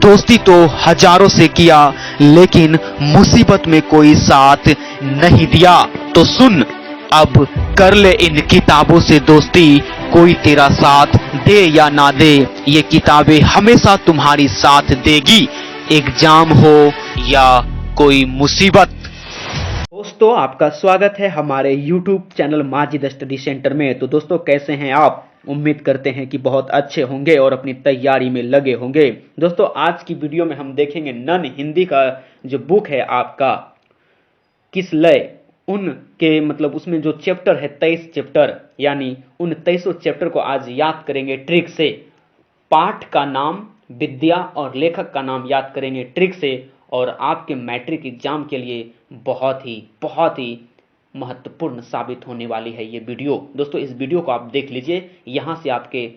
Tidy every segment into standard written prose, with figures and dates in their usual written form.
दोस्ती तो हजारों से किया, लेकिन मुसीबत में कोई साथ नहीं दिया। तो सुन, अब कर ले इन किताबों से दोस्ती, कोई तेरा साथ दे या ना दे, ये किताबें हमेशा तुम्हारी साथ देगी, एग्जाम हो या कोई मुसीबत। दोस्तों, आपका स्वागत है हमारे YouTube channel Majid study centre में। तो दोस्तों, कैसे हैं आप? उम्मीद करते हैं कि बहुत अच्छे होंगे और अपनी तैयारी में लगे होंगे। दोस्तों, आज की वीडियो में हम देखेंगे नन हिंदी का जो बुक है आपका किस लय, उनके मतलब उसमें जो चैप्टर है 23 चैप्टर, यानी उन 23 चैप्टर को आज याद करेंगे ट्रिक से। पाठ का नाम, विद्या और लेखक का नाम याद करेंगे ट्रिक से। और आपके मैट्रिक एग्जाम के लिए बहुत ही महत्वपूर्ण साबित होने वाली है ये वीडियो। दोस्तों, इस वीडियो को आप देख लीजिए, यहाँ से आपके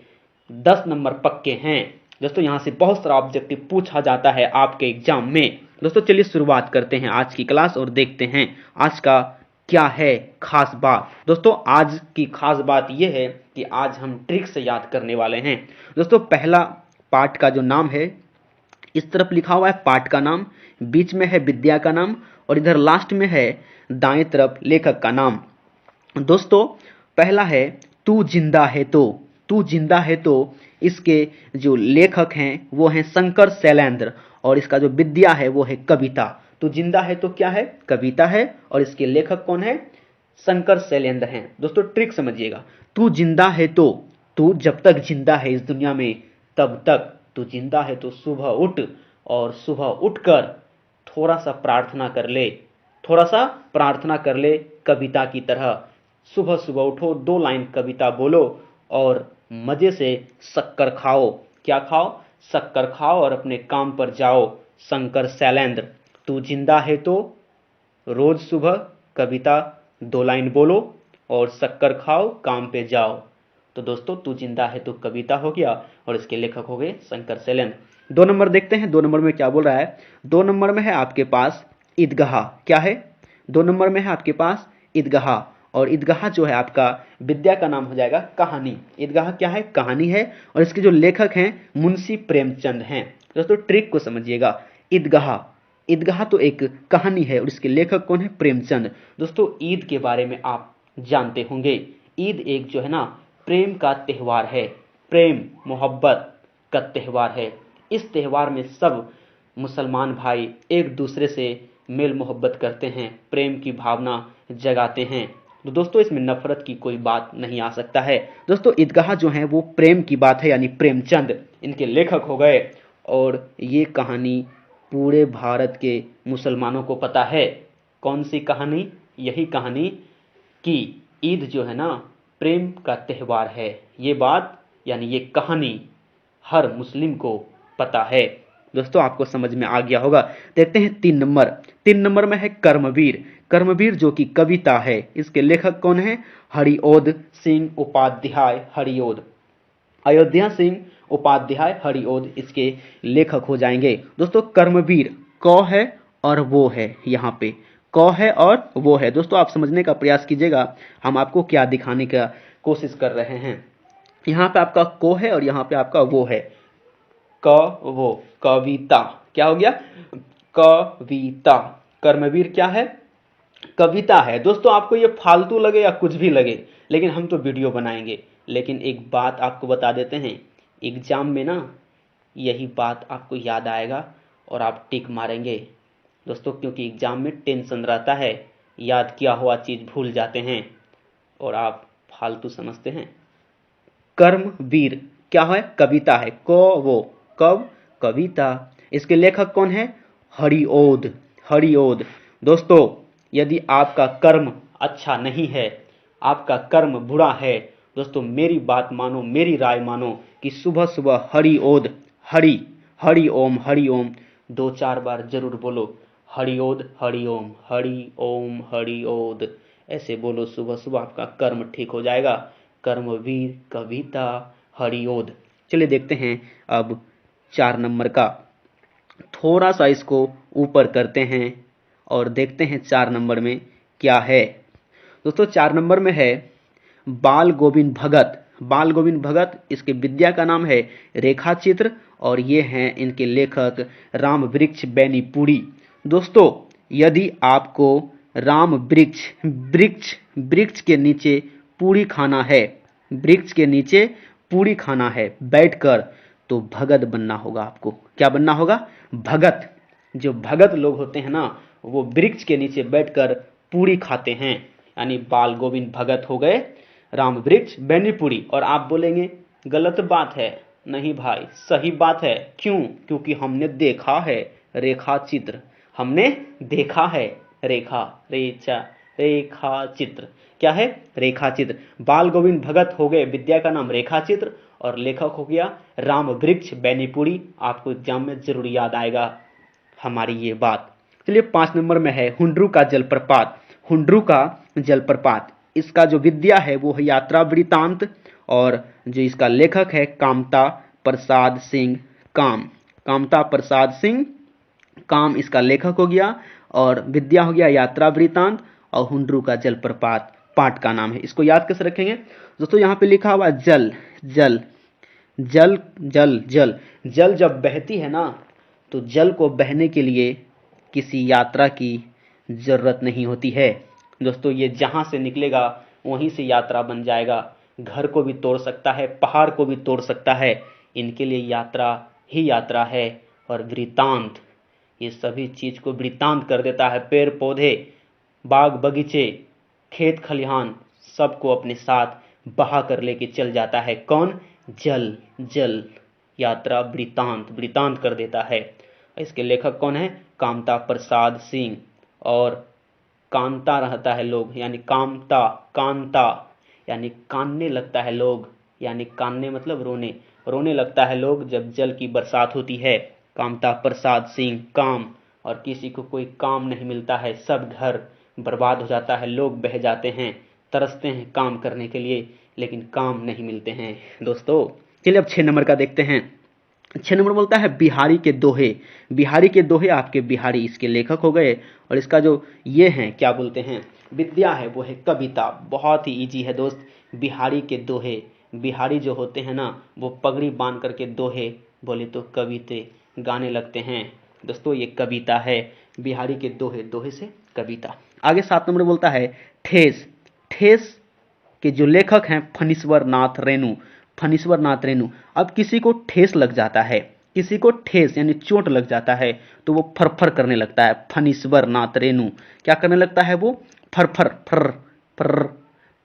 10 नंबर पक्के हैं। दोस्तों, यहाँ से बहुत सारा ऑब्जेक्टिव पूछा जाता है आपके एग्जाम में। दोस्तों, चलिए शुरुआत करते हैं आज की क्लास और देखते हैं आज का क्या है खास बात। दोस्तों, आज की खास बात यह है कि आज हम ट्रिक से याद करने वाले हैं। दोस्तों, पहला पाठ का जो नाम है, इस तरफ लिखा हुआ है पाठ का नाम, बीच में है विद्या का नाम और इधर लास्ट में है दाएं तरफ लेखक का नाम। दोस्तों, पहला है तू जिंदा है तो। तू जिंदा है तो इसके जो लेखक हैं वो हैं शंकर शैलेंद्र, और इसका जो विद्या है वो है कविता। तू जिंदा है तो क्या है? कविता है, और इसके लेखक कौन है? शंकर शैलेंद्र हैं। दोस्तों, ट्रिक समझिएगा। तू जिंदा है तो, तू जब तक जिंदा है इस दुनिया में तब तक, तू जिंदा है तो सुबह उठ, और सुबह उठकर थोड़ा सा प्रार्थना कर ले, थोड़ा सा प्रार्थना कर ले कविता की तरह। सुबह सुबह उठो, 2 लाइन कविता बोलो और मजे से शक्कर खाओ। क्या खाओ? शक्कर खाओ और अपने काम पर जाओ। शंकर शैलेंद्र, तू जिंदा है तो रोज सुबह कविता 2 लाइन बोलो और शक्कर खाओ, काम पे जाओ। तो दोस्तों, तू जिंदा है तो कविता हो गया और इसके लेखक हो गए शंकर शैलेंद्र। 2 नंबर देखते हैं, 2 नंबर में क्या बोल रहा है। 2 नंबर में है आपके पास ईदगाह। क्या है? 2 नंबर में है आपके पास ईदगाह, और ईदगाह जो है आपका विद्या का नाम हो जाएगा कहानी। ईदगाह क्या है? कहानी है, और इसके जो लेखक हैं मुंशी प्रेमचंद हैं। दोस्तों, ट्रिक को समझिएगा। ईदगाह, ईदगाह तो एक कहानी है और इसके लेखक कौन है? प्रेमचंद। दोस्तों, ईद के बारे में आप जानते होंगे। ईद एक जो है ना प्रेम का त्यौहार है, प्रेम मोहब्बत का त्यौहार है। इस त्यौहार में सब मुसलमान भाई एक दूसरे से मेल मोहब्बत करते हैं, प्रेम की भावना जगाते हैं। तो दोस्तों, इसमें नफरत की कोई बात नहीं आ सकता है। दोस्तों, ईदगाह जो है वो प्रेम की बात है, यानी प्रेमचंद इनके लेखक हो गए। और ये कहानी पूरे भारत के मुसलमानों को पता है। कौन सी कहानी? यही कहानी कि ईद जो है ना प्रेम का त्यौहार है। ये बात यानी ये कहानी हर मुस्लिम को पता है। दोस्तों, आपको समझ में आ गया होगा। देखते हैं 3 नंबर। 3 नंबर में है कर्मवीर। कर्मवीर जो कि कविता है, इसके लेखक कौन है? हरिओध सिंह उपाध्याय। हरिओध, अयोध्या सिंह उपाध्याय हरिओध इसके लेखक हो जाएंगे। दोस्तों, कर्मवीर क है और वो है, यहाँ पे क है और वो है। दोस्तों, आप समझने का प्रयास कीजिएगा, हम आपको क्या दिखाने का कोशिश कर रहे हैं। यहाँ पे आपका को है और यहाँ पे आपका वो है। क वो, कविता। क्या हो गया? कविता। कर्मवीर क्या है? कविता है। दोस्तों, आपको ये फालतू लगे या कुछ भी लगे, लेकिन हम तो वीडियो बनाएंगे। लेकिन एक बात आपको बता देते हैं, एग्जाम में ना यही बात आपको याद आएगा और आप टिक मारेंगे। दोस्तों, क्योंकि एग्जाम में टेंशन रहता है, याद किया हुआ चीज़ भूल जाते हैं और आप फालतू समझते हैं। कर्मवीर क्या है? कविता है। वो, कब? कविता। इसके लेखक कौन है? हरिओध। हरिओध। दोस्तों, यदि आपका कर्म अच्छा नहीं है, आपका कर्म बुरा है, दोस्तों मेरी बात मानो, मेरी राय मानो कि सुबह सुबह हरिओध, हरि ओम, हरि ओम 2-4 बार जरूर बोलो। हरिओध, हरि ओम, हरि ओम, हरिओध, ऐसे बोलो सुबह सुबह, आपका कर्म ठीक हो जाएगा। कर्मवीर, कविता, हरिओध। चलिए देखते हैं अब 4 नंबर का। थोड़ा सा इसको ऊपर करते हैं और देखते हैं 4 नंबर में क्या है। दोस्तों, 4 नंबर में है बाल गोविंद भगत। बाल गोविंद भगत, इसके विद्या का नाम है रेखा चित्र, और ये हैं इनके लेखक राम वृक्ष बैनीपुरी। दोस्तों, यदि आपको राम वृक्ष वृक्ष वृक्ष के नीचे पूरी खाना है, वृक्ष के नीचे पूरी खाना है बैठकर, तो भगत बनना होगा आपको। क्या बनना होगा? भगत। जो भगत लोग होते हैं ना, वो वृक्ष के नीचे बैठकर पूरी खाते हैं, यानी बाल गोविंद भगत हो गए राम वृक्ष बैनीपुरी। और आप बोलेंगे गलत बात है। नहीं भाई, सही बात है। क्यों? क्योंकि हमने देखा है रेखा चित्र, हमने देखा है रेखा रेखा चित्र। क्या है? रेखा चित्र। बाल गोविंद भगत हो गए, विद्या का नाम रेखा चित्र, और लेखक हो गया राम वृक्ष बैनीपुरी। आपको एग्जाम में जरूर याद आएगा हमारी ये बात। चलिए 5 नंबर में है हुंड्रू का जलप्रपात। हुंड्रू का जलप्रपात, इसका जो विद्या है वो है यात्रा वृतांत, और जो इसका लेखक है कामता प्रसाद सिंह काम। कामता प्रसाद सिंह काम इसका लेखक हो गया, और विद्या हो गया यात्रा वृतांत, और हुंड्रू का जलप्रपात पाठ का नाम है। इसको याद कैसे रखेंगे दोस्तों? यहाँ पे लिखा हुआ जल जल जल जल जल जल जब बहती है ना, तो जल को बहने के लिए किसी यात्रा की जरूरत नहीं होती है दोस्तों। ये जहां से निकलेगा वहीं से यात्रा बन जाएगा। घर को भी तोड़ सकता है, पहाड़ को भी तोड़ सकता है। इनके लिए यात्रा ही यात्रा है। और वृतांत, ये सभी चीज को वृतांत कर देता है। पेड़ पौधे, बाग बगीचे, खेत खलिहान, सबको अपने साथ बहा कर लेके चल जाता है। कौन? जल जल। यात्रा वृतांत वृतांत कर देता है। इसके लेखक कौन है? कामता प्रसाद सिंह। और कांता रहता है लोग, यानी कामता कांता, यानी कानने लगता है लोग, यानी कानने मतलब रोने, रोने लगता है लोग जब जल की बरसात होती है। कामता प्रसाद सिंह काम। और किसी को कोई काम नहीं मिलता है, सब घर बर्बाद हो जाता है, लोग बह जाते हैं, तरसते हैं काम करने के लिए, लेकिन काम नहीं मिलते हैं दोस्तों। चलिए अब 6 नंबर का देखते हैं। 6 नंबर बोलता है बिहारी के दोहे। बिहारी के दोहे, आपके बिहारी इसके लेखक हो गए। और इसका जो ये हैं क्या बोलते हैं विद्या है, वो है कविता। बहुत ही इजी है दोस्त। बिहारी के दोहे, बिहारी जो होते हैं ना, वो पगड़ी बांध करके दोहे बोले तो कविते गाने लगते हैं दोस्तों। ये कविता है, बिहारी के दोहे, दोहे से कविता। आगे 7 नंबर बोलता है ठेस। ठेस के जो लेखक हैं फणीश्वर नाथ रेणु। फणीश्वर नाथ रेणु। अब किसी को ठेस लग जाता है, किसी को ठेस यानी चोट लग जाता है, तो वो फरफर करने लगता है। फणीश्वर नाथ रेणु क्या करने लगता है? वो फरफर फर फर।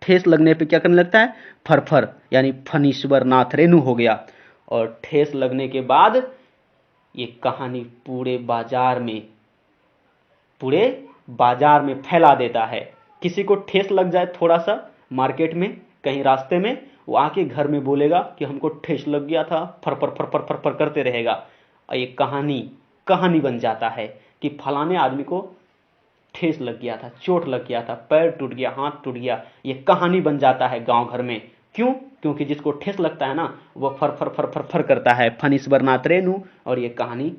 ठेस लगने पे क्या करने लगता है? फरफर, यानी फणीश्वर नाथ रेणु हो गया। और ठेस लगने के बाद ये कहानी पूरे बाजार में फैला देता है। किसी को ठेस लग जाए थोड़ा सा मार्केट में, कहीं रास्ते में, वो आके घर में बोलेगा कि हमको ठेस लग गया था, फरफर फरफर फरफर करते रहेगा। और ये कहानी बन जाता है कि फलाने आदमी को ठेस लग गया था, चोट लग गया था, पैर टूट गया, हाथ टूट गया। ये कहानी बन जाता है गांव घर में। क्यों? क्योंकि जिसको ठेस लगता है ना, वो फर फर फर फर करता है, फणीश्वर नाथ रेणु, और ये कहानी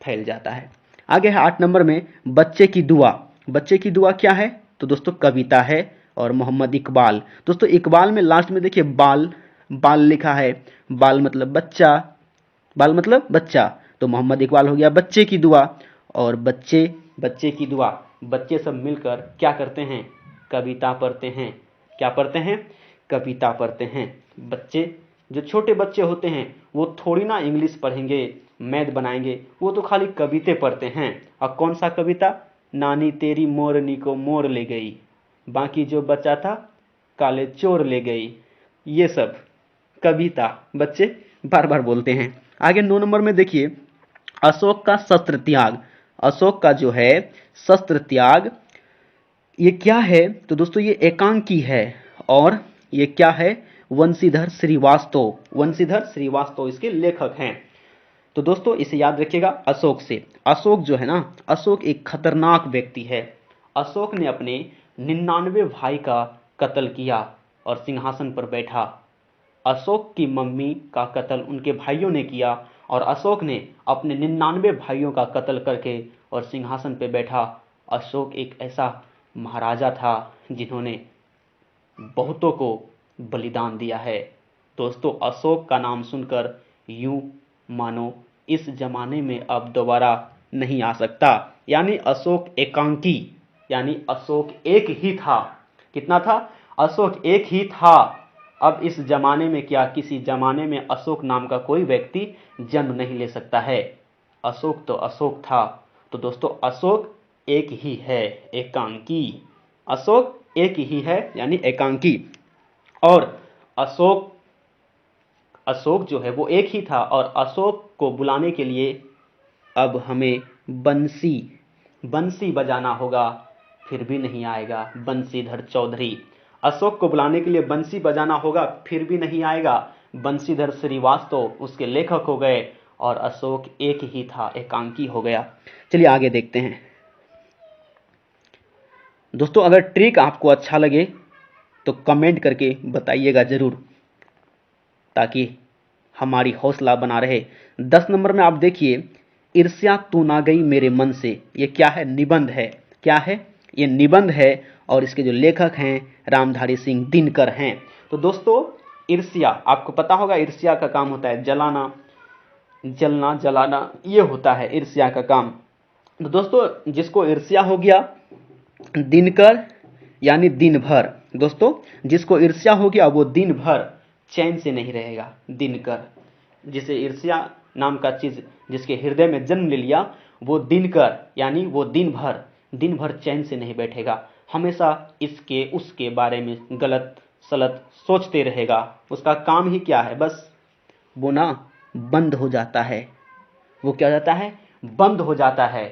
फैल जाता है। आगे है 8 नंबर में बच्चे की दुआ। बच्चे की दुआ क्या है? तो दोस्तों कविता है, और मोहम्मद इकबाल। दोस्तों इकबाल में लास्ट में देखिए बाल बाल लिखा है। बाल मतलब बच्चा, बाल मतलब बच्चा, तो मोहम्मद इकबाल हो गया बच्चे की दुआ। और बच्चे की दुआ, बच्चे सब मिलकर क्या करते हैं? कविता पढ़ते हैं। क्या पढ़ते हैं? कविता पढ़ते हैं। बच्चे, जो छोटे बच्चे होते हैं, वो थोड़ी ना इंग्लिश पढ़ेंगे, मैथ बनाएंगे, वो तो खाली कविते पढ़ते हैं। और कौन सा कविता? नानी तेरी मोरनी को मोर ले गई, बाकी जो बचा था काले चोर ले गई। ये सब कविता बच्चे बार बार बोलते हैं। आगे 9 नंबर में देखिए अशोक का शस्त्र त्याग। अशोक का जो है शस्त्र त्याग, ये क्या है? तो दोस्तों ये एकांकी है। और ये क्या है? वंशीधर श्रीवास्तव। वंशीधर श्रीवास्तव इसके लेखक हैं। तो दोस्तों इसे याद रखिएगा अशोक से। अशोक जो है ना, अशोक एक खतरनाक व्यक्ति है। अशोक ने अपने 99 भाई का कत्ल किया और सिंहासन पर बैठा। अशोक की मम्मी का कत्ल उनके भाइयों ने किया, और अशोक ने अपने 99 भाइयों का कत्ल करके और सिंहासन पर बैठा। अशोक एक ऐसा महाराजा था जिन्होंने बहुतों को बलिदान दिया है। दोस्तों अशोक का नाम सुनकर यूं मानो इस जमाने में अब दोबारा नहीं आ सकता, यानी अशोक एकांकी, यानी अशोक एक ही था। कितना था? अशोक एक ही था। अब इस जमाने में क्या, किसी जमाने में अशोक नाम का कोई व्यक्ति जन्म नहीं ले सकता है। अशोक तो अशोक था। तो दोस्तों अशोक एक ही है, एकांकी। अशोक एक ही है यानी एकांकी। और अशोक अशोक जो है वो एक ही था, और अशोक को बुलाने के लिए अब हमें बंसी बजाना होगा, फिर भी नहीं आएगा बंशीधर चौधरी। अशोक को बुलाने के लिए बंसी बजाना होगा, फिर भी नहीं आएगा। बंशीधर श्रीवास्तव उसके लेखक हो गए, और अशोक एक ही था, एकांकी हो गया। चलिए आगे देखते हैं। दोस्तों अगर ट्रिक आपको अच्छा लगे तो कमेंट करके बताइएगा जरूर, ताकि हमारी हौसला बना रहे। 10 नंबर में आप देखिए, ईर्ष्या तू ना गई मेरे मन से। ये क्या है? निबंध है। क्या है? ये निबंध है, और इसके जो लेखक हैं रामधारी सिंह दिनकर हैं। तो दोस्तों ईर्ष्या, आपको पता होगा ईर्ष्या का काम होता है जलाना, जलना, जलाना, ये होता है ईर्ष्या का काम। तो दोस्तों जिसको ईर्ष्या हो गया, दिनकर यानी दिन भर। दोस्तों जिसको ईर्ष्या हो गया वो दिन भर चैन से नहीं रहेगा। दिनकर, जिसे ईर्ष्या नाम का चीज जिसके हृदय में जन्म ले लिया, वो दिनकर यानी वो दिन भर चैन से नहीं बैठेगा। हमेशा इसके उसके बारे में गलत सलत सोचते रहेगा। उसका काम ही क्या है? बस वो ना बंद हो जाता है। वो क्या हो जाता है? बंद हो जाता है।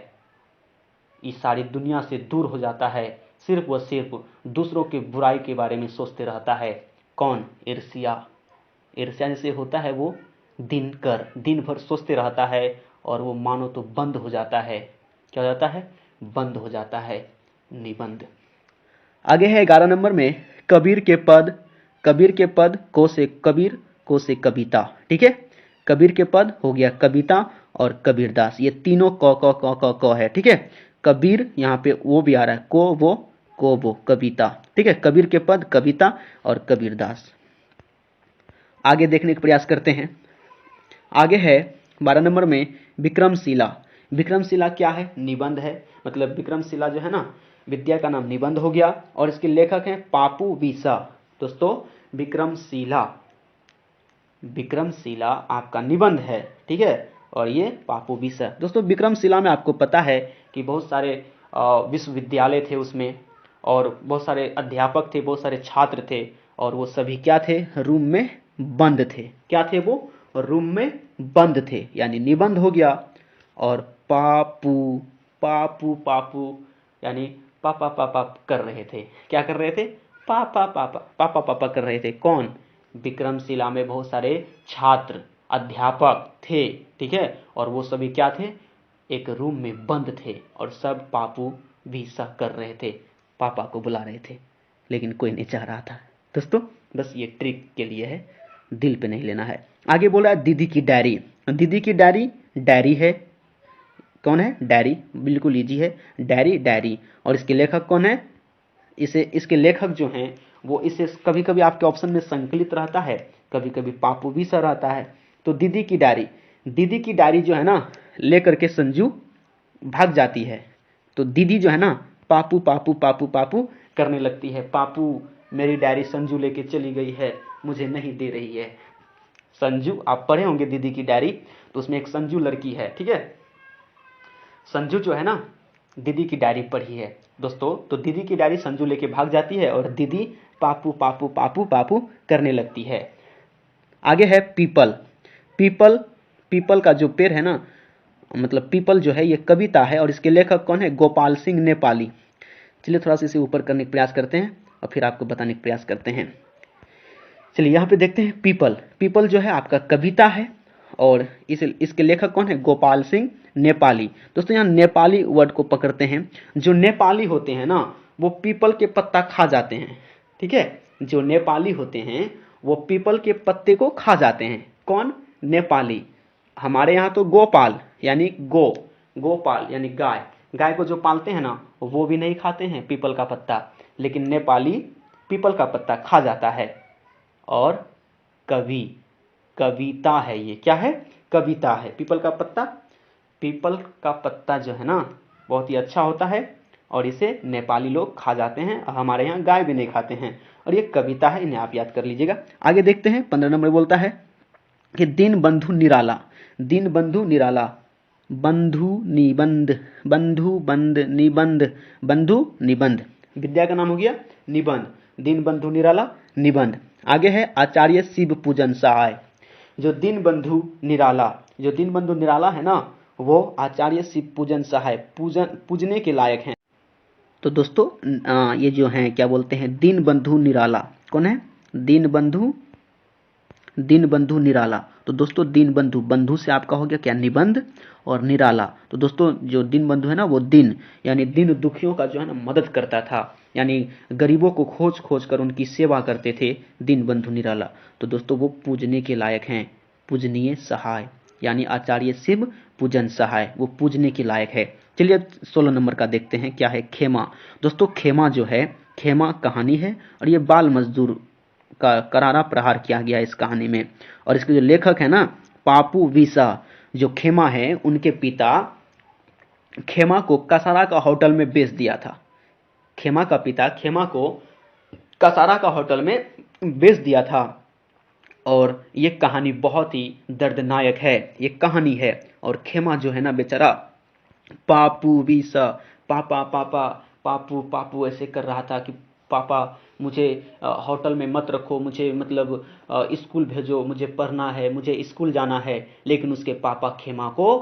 इस सारी दुनिया से दूर हो जाता है। सिर्फ व सिर्फ दूसरों की बुराई के बारे में सोचते रहता है। कौन? ईर्ष्या। ईर्ष्या जैसे होता है वो दिनकर, दिन भर सोचते रहता है, और वो मानो तो बंद हो जाता है। क्या हो जाता है? बंद हो जाता है। निबंध। आगे है 11 नंबर में, कबीर के पद। कबीर के पद को से कबीर, को से कविता। ठीक है, कबीर के पद हो गया कविता, और कबीरदास, ये तीनों क है। ठीक है, कबीर यहाँ पे वो भी आ रहा है, को वो कविता। ठीक है, कबीर के पद कविता और कबीरदास। आगे देखने का प्रयास करते हैं। आगे है 12 नंबर में विक्रमशिला। विक्रमशिला क्या है? निबंध है। मतलब विक्रमशिला जो है ना, विद्या का नाम निबंध हो गया, और इसके लेखक हैं पापू विसा। दोस्तों विक्रमशिला, विक्रमशिला आपका निबंध है। ठीक है, और ये पापू विसा। दोस्तों विक्रमशिला में आपको पता है कि बहुत सारे विश्वविद्यालय थे उसमें, और बहुत सारे अध्यापक थे, बहुत सारे छात्र थे, और वो सभी क्या थे? रूम में बंद थे। क्या थे वो? रूम में बंद थे, यानी निबंध हो गया। और पापू पापू पापू यानी पापा पापा कर रहे थे। क्या कर रहे थे? पापा पापा पापा पापा कर रहे थे। कौन? विक्रमशिला में बहुत सारे छात्र अध्यापक थे। ठीक है, और वो सभी क्या थे? एक रूम में बंद थे, और सब पापू भी सह कर रहे थे, पापा को बुला रहे थे, लेकिन कोई नहीं चाह रहा था। दोस्तों बस ये ट्रिक के लिए है, दिल पे नहीं लेना है। आगे बोला है दीदी की डायरी। दीदी की डायरी, डायरी है। कौन है? डायरी, बिल्कुल इजी है। Diary, diary. और इसके लेखक कौन है? इसके लेखक जो हैं वो इसे कभी कभी आपके ऑप्शन में संकलित रहता है, कभी कभी पापू भी सर रहता है। तो दीदी की डायरी, दीदी की डायरी जो है ना, लेकर के संजू भाग जाती है। तो दीदी जो है ना, पापू पापू पापू पापू करने लगती है। पापू मेरी डायरी संजू लेके चली गई है, मुझे नहीं दे रही है। संजू, आप पढ़े होंगे दीदी की डायरी, तो उसमें एक संजू लड़की है। ठीक है, संजू जो है ना, दीदी की डायरी पढ़ी है दोस्तों। तो दीदी की डायरी संजू लेके भाग जाती है, और दीदी पापू पापू पापू पापू करने लगती है। आगे है पीपल। पीपल, पीपल का जो पेड़ है ना, मतलब पीपल जो है ये कविता है, और इसके लेखक कौन है? गोपाल सिंह नेपाली। चलिए थोड़ा सा इसे ऊपर करने का प्रयास करते हैं, और फिर आपको बताने का प्रयास करते हैं। चलिए यहाँ पे देखते हैं पीपल। पीपल जो है आपका कविता है, और इसके लेखक कौन है? गोपाल सिंह नेपाली। दोस्तों यहाँ नेपाली वर्ड को पकड़ते हैं। जो नेपाली होते हैं ना, वो पीपल के पत्ता खा जाते हैं। ठीक है, जो नेपाली होते हैं वो पीपल के पत्ते को खा जाते हैं। कौन? नेपाली। हमारे यहाँ तो गोपाल यानी गोपाल यानी गाय, गाय को जो पालते हैं ना, वो भी नहीं खाते हैं पीपल का पत्ता, लेकिन नेपाली पीपल का पत्ता खा जाता है। और कवि, कविता है ये, क्या है? कविता है। पीपल का पत्ता जो है ना बहुत ही अच्छा होता है और इसे नेपाली लोग खा जाते हैं और हमारे यहाँ गाय भी नहीं खाते हैं, और ये कविता है, इन्हें आप याद कर लीजिएगा। आगे देखते हैं 15 नंबर बोलता है कि दीन बंधु निराला, दीन बंधु निराला, बंधु निबंध, बंधु बंध निबंध, बंधु निबंध, विद्या का नाम हो गया निबंध, दीन बंधु निराला निबंध। आगे है आचार्य शिव पूजन सहाय, जो दीन बंधु निराला, जो दीन बंधु निराला है ना वो आचार्य शिव पूजन सहाय, पूजने के लायक हैं। तो दोस्तों ये जो हैं क्या बोलते हैं, दीन बंधु निराला, कौन है? दीन बंधु निराला। तो दोस्तों दीन बंधु, बंधु से आपका हो गया क्या? निबंध, और निराला। तो दोस्तों जो दीन बंधु है ना वो दिन यानी दीन दुखियों का जो है ना मदद करता था, यानी गरीबों को खोज खोज कर उनकी सेवा करते थे, दीन बंधु निराला। तो दोस्तों वो पूजने के लायक हैं, पूजनीय सहाय, यानी आचार्य शिव पूजन सहाय, वो पूजने के लायक है। चलिए 16 नंबर का देखते हैं क्या है, खेमा। दोस्तों खेमा जो है, खेमा कहानी है और ये बाल मजदूर का करारा प्रहार किया गया इस कहानी में। और इसके जो लेखक है ना पापू विसा, जो खेमा है उनके पिता खेमा को कसारा का होटल में बेच दिया था। खेमा का पिता खेमा को कसारा का होटल में बेच दिया था। और ये कहानी बहुत ही दर्दनायक है, ये कहानी है। और खेमा जो है ना बेचारा पापू विसा, पापा पापा पापू पापू ऐसे कर रहा था कि पापा मुझे होटल में मत रखो, मुझे मतलब स्कूल भेजो, मुझे पढ़ना है, मुझे स्कूल जाना है। लेकिन उसके पापा खेमा को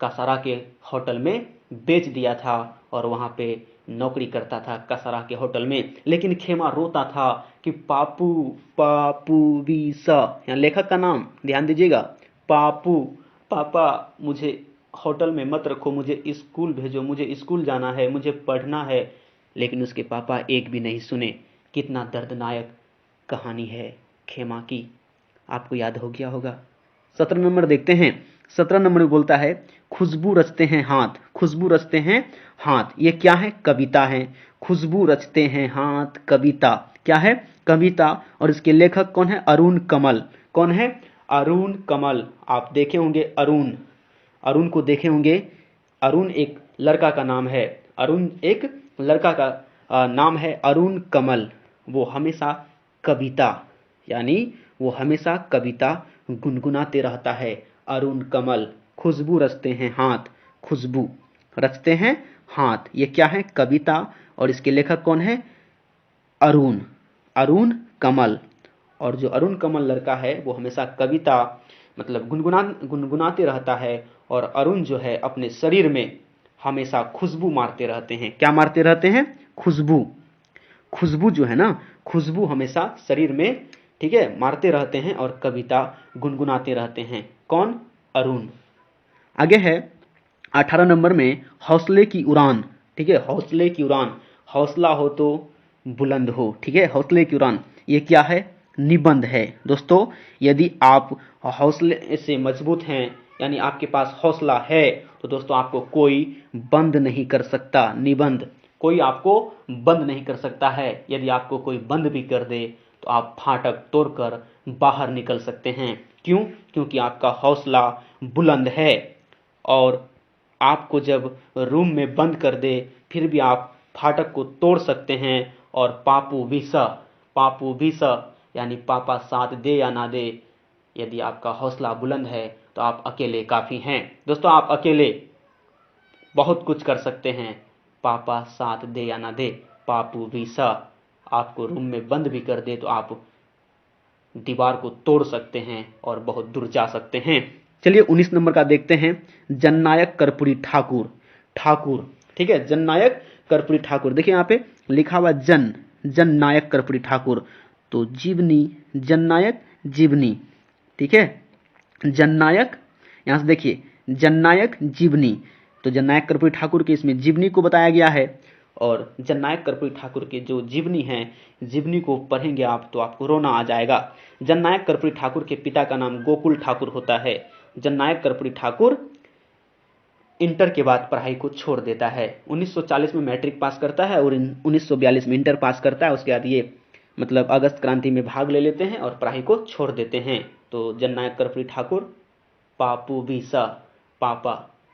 कसारा के होटल में बेच दिया था और वहाँ पे नौकरी करता था कसारा के होटल में। लेकिन खेमा रोता था कि पापू पापू विसा, यहाँ लेखक का नाम ध्यान दीजिएगा, पापू पापा मुझे होटल में मत रखो, मुझे स्कूल भेजो, मुझे स्कूल जाना है, मुझे पढ़ना है। लेकिन उसके पापा एक भी नहीं सुने। कितना दर्दनायक कहानी है खेमा की, आपको याद हो गया होगा। 17 नंबर देखते हैं। 17 नंबर में बोलता है खुशबू रचते हैं हाथ, खुशबू रचते हैं हाथ, ये क्या है? कविता है। खुशबू रचते हैं हाथ, कविता, क्या है? कविता। और इसके लेखक कौन है? अरुण कमल। कौन है? अरुण कमल। आप देखे होंगे अरुण, अरुण को देखे होंगे। अरुण एक लड़का का नाम है, अरुण एक लड़का का नाम है अरुण कमल। वो हमेशा कविता, यानी वो हमेशा कविता गुनगुनाते रहता है, अरुण कमल। खुशबू रचते हैं हाथ, खुशबू रचते हैं हाथ, ये क्या है? कविता। और इसके लेखक कौन है? अरुण, अरुण कमल। और जो अरुण कमल लड़का है वो हमेशा कविता मतलब गुनगुनाते रहता है। और अरुण जो है अपने शरीर में हमेशा खुशबू मारते रहते हैं। क्या मारते रहते हैं? खुशबू। खुशबू जो है ना, खुशबू हमेशा शरीर में, ठीक है, मारते रहते हैं और कविता गुनगुनाते रहते हैं। कौन? अरुण। आगे है 18 नंबर में हौसले की उड़ान, ठीक है, हौसले की उड़ान, हौसला हो तो बुलंद हो, ठीक है, हौसले की उड़ान, ये क्या है? निबंध है। दोस्तों यदि आप हौसले से मजबूत हैं, यानी आपके पास हौसला है, तो दोस्तों आपको कोई बंद नहीं कर सकता। निबंध, कोई आपको बंद नहीं कर सकता है। यदि आपको कोई बंद भी कर दे तो आप फाटक तोड़कर बाहर निकल सकते हैं। क्यों? क्योंकि आपका हौसला बुलंद है। और आपको जब रूम में बंद कर दे फिर भी आप फाटक को तोड़ सकते हैं। और पापू विसा यानी पापा साथ दे या ना दे, यदि आपका हौसला बुलंद है तो आप अकेले काफ़ी हैं। दोस्तों आप अकेले बहुत कुछ कर सकते हैं, पापा साथ दे या ना दे, पापू विसा। आपको रूम में बंद भी कर दे तो आप दीवार को तोड़ सकते हैं और बहुत दूर जा सकते हैं। चलिए 19 नंबर का देखते हैं, जननायक कर्पूरी ठाकुर। ठाकुर, ठीक है, जननायक कर्पूरी ठाकुर। देखिए यहाँ पे लिखा हुआ जननायक कर्पूरी ठाकुर, तो जीवनी, जननायक जीवनी, ठीक है, जननायक, यहाँ से देखिए जननायक जीवनी, तो जननायक कर्पूरी ठाकुर के इसमें जीवनी को बताया गया है। और जननायक कर्पूरी ठाकुर के जो जीवनी है, जीवनी को पढ़ेंगे आप तो आपको रोना आ जाएगा। जननायक कर्पूरी ठाकुर के पिता का नाम गोकुल ठाकुर होता है। जननायक कर्पूरी ठाकुर इंटर के बाद पढ़ाई को छोड़ देता है। 1940 में मैट्रिक पास करता है और 1942 में इंटर पास करता है। उसके बाद ये मतलब अगस्त क्रांति में भाग ले लेते हैं और पढ़ाई को छोड़ देते हैं। तो जननायक कर्पूरी ठाकुर पापू बीसा पापा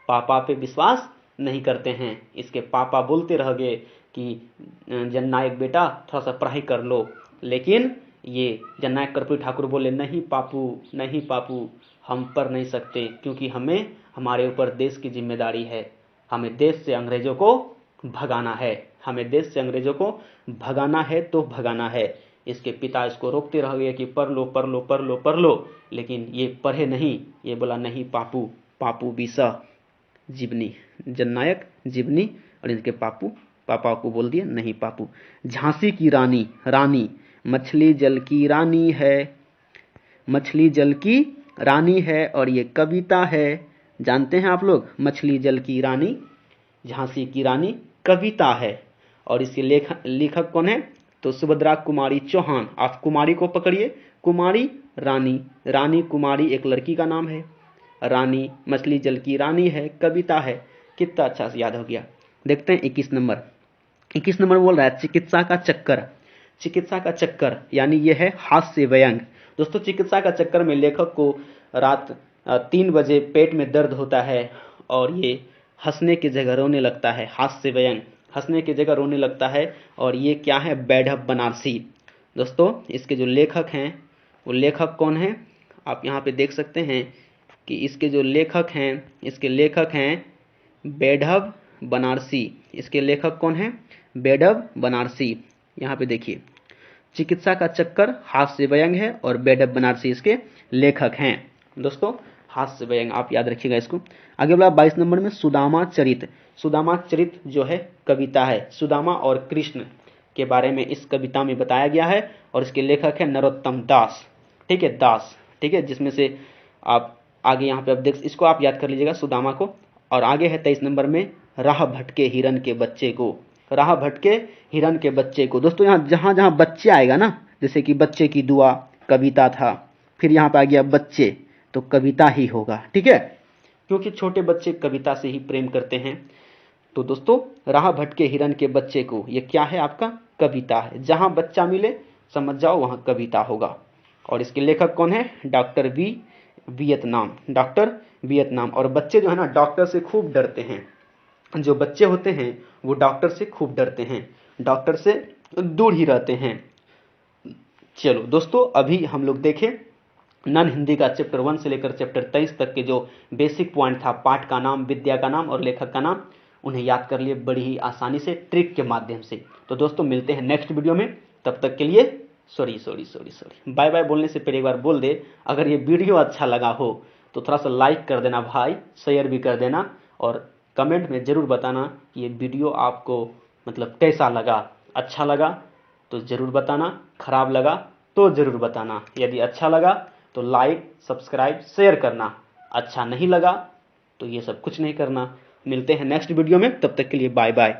पापा पे विश्वास नहीं करते हैं। इसके पापा बोलते रह गए कि जननायक बेटा थोड़ा सा पढ़ाई कर लो, लेकिन ये जननायक कर्पूरी ठाकुर बोले नहीं पापू हम पढ़ नहीं सकते, क्योंकि हमें हमारे ऊपर देश की जिम्मेदारी है, हमें देश से अंग्रेजों को भगाना है, हमें देश से अंग्रेजों को भगाना है तो भगाना है। इसके पिता इसको रोकते रह गए कि पढ़ लो, लेकिन ये पढ़े नहीं। ये बोला नहीं पापू बीसा जीवनी, जननायक जीवनी, और इनके पापा को बोल दिया नहीं पापू। झांसी की रानी मछली जल की रानी है, मछली जल की रानी है, और ये कविता है। जानते हैं आप लोग, मछली जल की रानी, झांसी की रानी कविता है। और इसके लेखक कौन है? तो सुभद्रा कुमारी चौहान। आप कुमारी को पकड़िए, कुमारी रानी कुमारी एक लड़की का नाम है, रानी मछली जल की रानी है, कविता है। कितना अच्छा से याद हो गया। देखते हैं 21 नंबर बोल रहा है चिकित्सा का चक्कर यानी यह है हास्य व्यंग। दोस्तों चिकित्सा का चक्कर में लेखक को रात 3 बजे पेट में दर्द होता है और ये हंसने की जगह रोने लगता है। हास्य व्यंग, हंसने की जगह रोने लगता है। और ये क्या है? बैढब बनारसी। दोस्तों इसके जो लेखक हैं वो लेखक कौन है? आप यहाँ पे देख सकते हैं कि इसके जो लेखक हैं बैढब बनारसी। इसके लेखक कौन है? बैढब बनारसी। यहाँ पे देखिए, चिकित्सा का चक्कर हास्य व्यंग है और बैढब बनारसी इसके लेखक हैं। दोस्तों हास्य व्यंग आप याद रखिएगा इसको। आगे बोला 22 नंबर में सुदामा चरित जो है कविता है। सुदामा और कृष्ण के बारे में इस कविता में बताया गया है और इसके लेखक है नरोत्तम दास। ठीक है, दास, ठीक है, जिसमें से आप आगे यहाँ पे आप देख, इसको आप याद कर लीजिएगा सुदामा को। और आगे है 23 नंबर में राह भटके हिरन के बच्चे को। दोस्तों यहाँ जहाँ जहाँ बच्चे आएगा ना, जैसे कि बच्चे की दुआ कविता था, फिर यहाँ पे आ गया बच्चे, तो कविता ही होगा। ठीक है, क्योंकि छोटे बच्चे कविता से ही प्रेम करते हैं। तो दोस्तों राह भटके हिरन के बच्चे को, ये क्या है? आपका कविता है। जहाँ बच्चा मिले समझ जाओ वहाँ कविता होगा। और इसके लेखक कौन है? Doctor Vietnam. और बच्चे जो है ना डॉक्टर से खूब डरते हैं। जो बच्चे होते हैं वो डॉक्टर से खूब डरते हैं, डॉक्टर से दूर ही रहते हैं। चलो दोस्तों अभी हम लोग देखें नन हिंदी का चैप्टर 1 से लेकर चैप्टर 23 तक के जो बेसिक पॉइंट था, पाठ का नाम, विद्या का नाम और लेखक का नाम, उन्हें याद कर लिए बड़ी ही आसानी से ट्रिक के माध्यम से। तो दोस्तों मिलते हैं नेक्स्ट वीडियो में, तब तक के लिए सॉरी बाय बाय बोलने से पहले एक बार बोल दे, अगर ये वीडियो अच्छा लगा हो तो थोड़ा सा लाइक कर देना भाई, शेयर भी कर देना और कमेंट में ज़रूर बताना कि ये वीडियो आपको मतलब कैसा लगा। अच्छा लगा तो ज़रूर बताना, ख़राब लगा तो ज़रूर बताना। यदि अच्छा लगा तो लाइक, सब्सक्राइब, शेयर करना, अच्छा नहीं लगा तो ये सब कुछ नहीं करना। मिलते हैं नेक्स्ट वीडियो में, तब तक के लिए बाय बाय।